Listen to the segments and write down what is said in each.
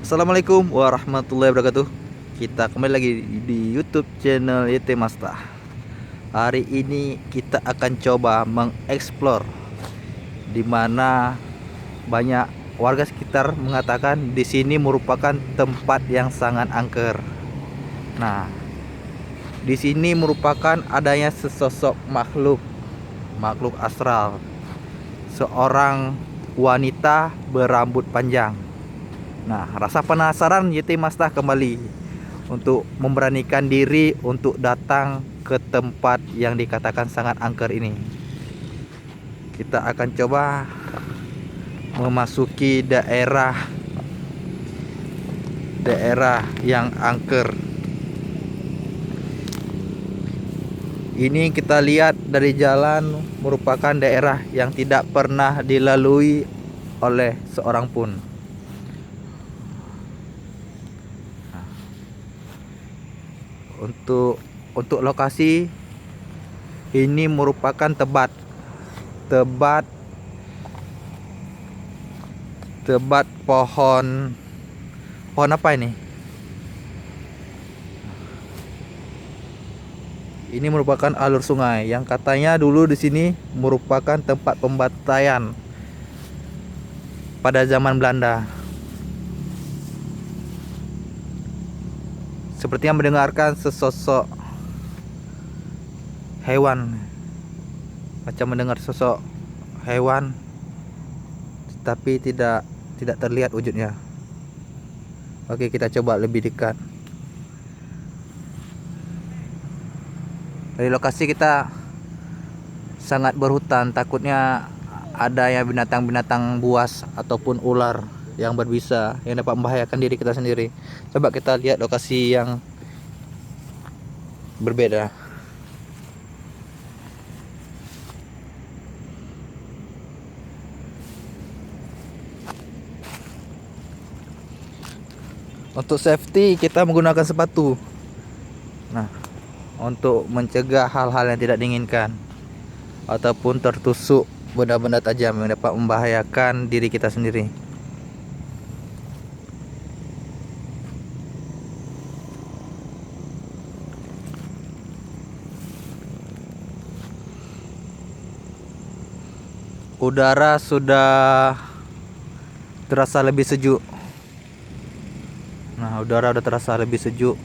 Assalamualaikum warahmatullahi wabarakatuh. Kita kembali lagi di YouTube channel YT Masta. Hari ini kita akan coba mengeksplor di mana banyak warga sekitar mengatakan di sini merupakan tempat yang sangat angker. Nah, di sini merupakan adanya sesosok makhluk astral. Seorang wanita berambut panjang. Nah, rasa penasaran YT Masta kembali untuk memberanikan diri untuk datang ke tempat yang dikatakan sangat angker ini. Kita akan coba memasuki daerah yang angker. Ini kita lihat dari jalan merupakan daerah yang tidak pernah dilalui oleh seorang pun. Untuk lokasi ini merupakan tebat pohon apa ini? Ini merupakan alur sungai yang katanya dulu di sini merupakan tempat pembantaian pada zaman Belanda. Sepertinya mendengarkan sesosok hewan, macam mendengar sosok hewan, tapi tidak terlihat wujudnya. Oke, kita coba lebih dekat. Dari lokasi kita sangat berhutan, takutnya ada yang binatang-binatang buas ataupun ular yang berbisa yang dapat membahayakan diri kita sendiri. Coba kita lihat lokasi yang berbeda. Untuk safety kita menggunakan sepatu. Nah, untuk mencegah hal-hal yang tidak diinginkan ataupun tertusuk benda-benda tajam yang dapat membahayakan diri kita sendiri. Udara sudah terasa lebih sejuk. Nah, udara udah terasa lebih sejuk.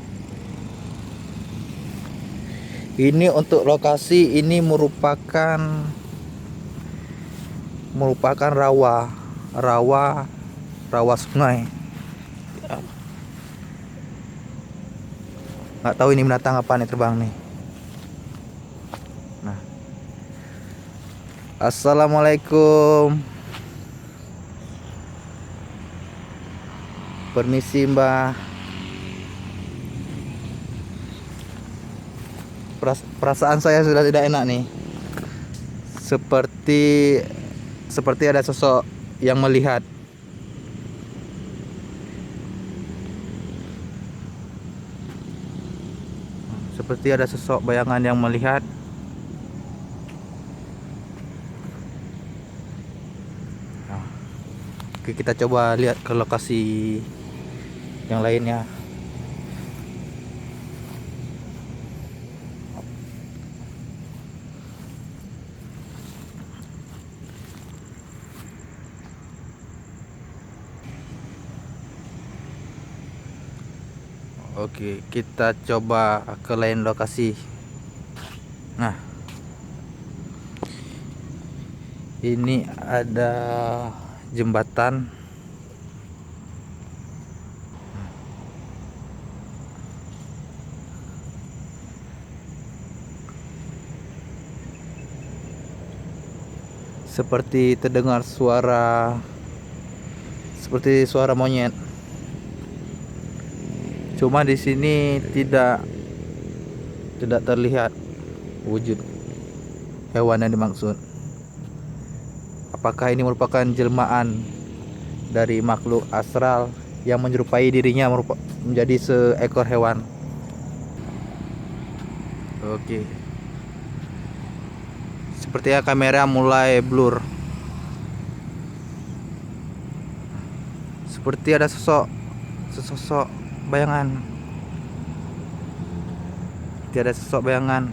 Ini untuk lokasi ini merupakan rawa sungai. Nggak tahu ini binatang apa nih terbang nih. Nah, assalamualaikum. Permisi Mbak. Perasaan saya sudah tidak enak nih. Seperti ada sosok yang melihat. Seperti ada sosok bayangan yang melihat. Nah, oke, kita coba lihat ke lokasi yang lainnya. Oke, kita coba ke lain lokasi. Nah, ini ada jembatan. Seperti terdengar seperti suara monyet. Cuma di sini tidak terlihat wujud hewan yang dimaksud. Apakah ini merupakan jelmaan dari makhluk astral yang menyerupai dirinya menjadi seekor hewan? Oke. Sepertinya kamera mulai blur. Seperti ada sosok sesosok bayangan. Tiada sosok bayangan.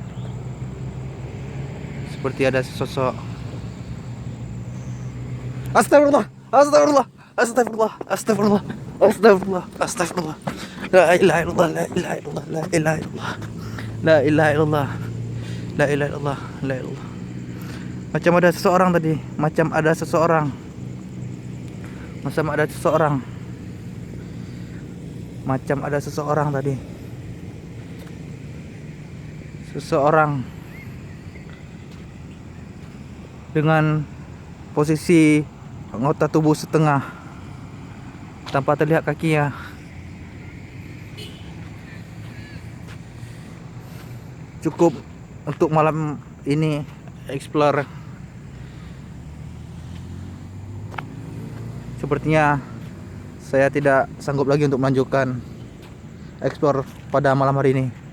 Seperti ada sesosok. Astagfirullah, astagfirullah, astagfirullah, astagfirullah, astagfirullah, astagfirullah. La ilaha illallah, la ilaha illallah, la ilaha illallah. La ilaha illallah. La ilaha illallah, la ilaha illallah. Macam ada seseorang tadi, macam ada seseorang. Macam ada seseorang. Macam ada seseorang tadi. Seseorang dengan posisi anggota tubuh setengah tanpa terlihat kakinya. Cukup untuk malam ini explore. Sepertinya saya tidak sanggup lagi untuk melanjutkan explore pada malam hari ini.